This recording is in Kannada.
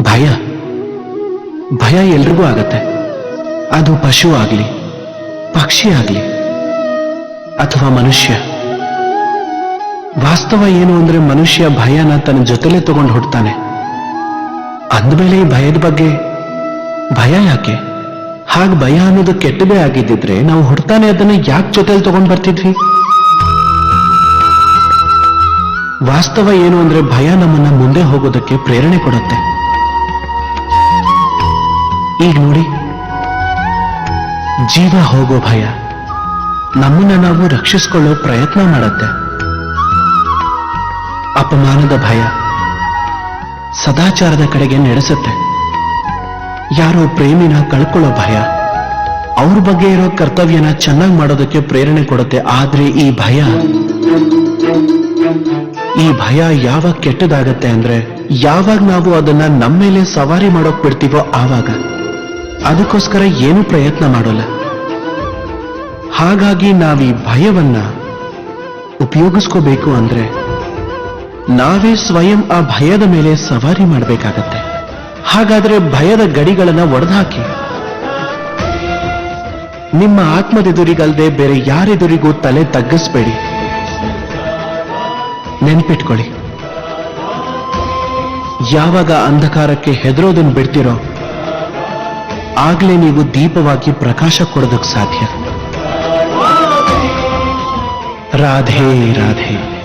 ಭಯ ಭಯ ಎಲ್ರಿಗೂ ಆಗತ್ತೆ. ಅದು ಪಶು ಆಗ್ಲಿ, ಪಕ್ಷಿ ಆಗ್ಲಿ, ಅಥವಾ ಮನುಷ್ಯ. ವಾಸ್ತವ ಏನು ಅಂದ್ರೆ ಮನುಷ್ಯ ಭಯನ ತನ್ನ ಜೊತೆಲೇ ತಗೊಂಡು ಹುಡ್ತಾನೆ. ಅಂದಮೇಲೆ ಈ ಭಯದ ಬಗ್ಗೆ ಭಯ ಯಾಕೆ? ಹಾಗೆ ಭಯ ಅನ್ನೋದು ಕೆಟ್ಟದೇ ಆಗಿದ್ದಿದ್ರೆ ನಾವು ಹುಡ್ತಾನೆ ಅದನ್ನ ಯಾಕೆ ಜೊತೆಲಿ ತಗೊಂಡ್ ಬರ್ತಿದ್ವಿ? ವಾಸ್ತವ ಏನು ಅಂದ್ರೆ ಭಯ ನಮ್ಮನ್ನ ಮುಂದೆ ಹೋಗೋದಕ್ಕೆ ಪ್ರೇರಣೆ ಕೊಡುತ್ತೆ. ಈಗ ನೋಡಿ, ಜೀವ ಹೋಗೋ ಭಯ ನಮ್ಮನ್ನ ನಾವು ರಕ್ಷಿಸಿಕೊಳ್ಳೋ ಪ್ರಯತ್ನ ಮಾಡುತ್ತೆ. ಅಪಮಾನದ ಭಯ ಸದಾಚಾರದ ಕಡೆಗೆ ನಡೆಸುತ್ತೆ. ಯಾರೋ ಪ್ರೇಮಿನ ಕಳ್ಕೊಳ್ಳೋ ಭಯ ಅವ್ರ ಬಗ್ಗೆ ಇರೋ ಕರ್ತವ್ಯನ ಚೆನ್ನಾಗಿ ಮಾಡೋದಕ್ಕೆ ಪ್ರೇರಣೆ ಕೊಡುತ್ತೆ. ಆದ್ರೆ ಈ ಭಯ ಯಾವಾಗ ಕೆಟ್ಟದಾಗತ್ತೆ ಅಂದ್ರೆ ಯಾವಾಗ ನಾವು ಅದನ್ನ ನಮ್ಮ ಮೇಲೆ ಸವಾರಿ ಮಾಡೋಕ್ ಬಿಡ್ತೀವೋ ಆವಾಗ. ಅದಕ್ಕೋಸ್ಕರ ಏನು ಪ್ರಯತ್ನ ಮಾಡೋಲ್ಲ. ಹಾಗಾಗಿ ನಾವೀ ಭಯವನ್ನ ಉಪಯೋಗಿಸ್ಕೋಬೇಕು ಅಂದ್ರೆ ನಾವೇ ಸ್ವಯಂ ಆ ಭಯದ ಮೇಲೆ ಸವಾರಿ ಮಾಡಬೇಕಾಗತ್ತೆ. ಹಾಗಾದ್ರೆ ಭಯದ ಗಡಿಗಳನ್ನ ಒಡೆದುಹಾಕಿ. ನಿಮ್ಮ ಆತ್ಮದೆದುರಿಗಲ್ದೆ ಬೇರೆ ಯಾರೆದುರಿಗೂ ತಲೆ ತಗ್ಗಿಸ್ಬೇಡಿ. ನೆನ್ಪಿಟ್ಕೊಳ್ಳಿ, ಯಾವಾಗ ಅಂಧಕಾರಕ್ಕೆ ಹೆದರೋದನ್ನು ಬಿಡ್ತಿರೋ ಆಗ್ಲೇ ನೀವು ದೀಪವಾಗಿ ಪ್ರಕಾಶ ಕೊಡೋದಕ್ಕೆ ಸಾಧ್ಯ. ರಾಧೆ ರಾಧೆ.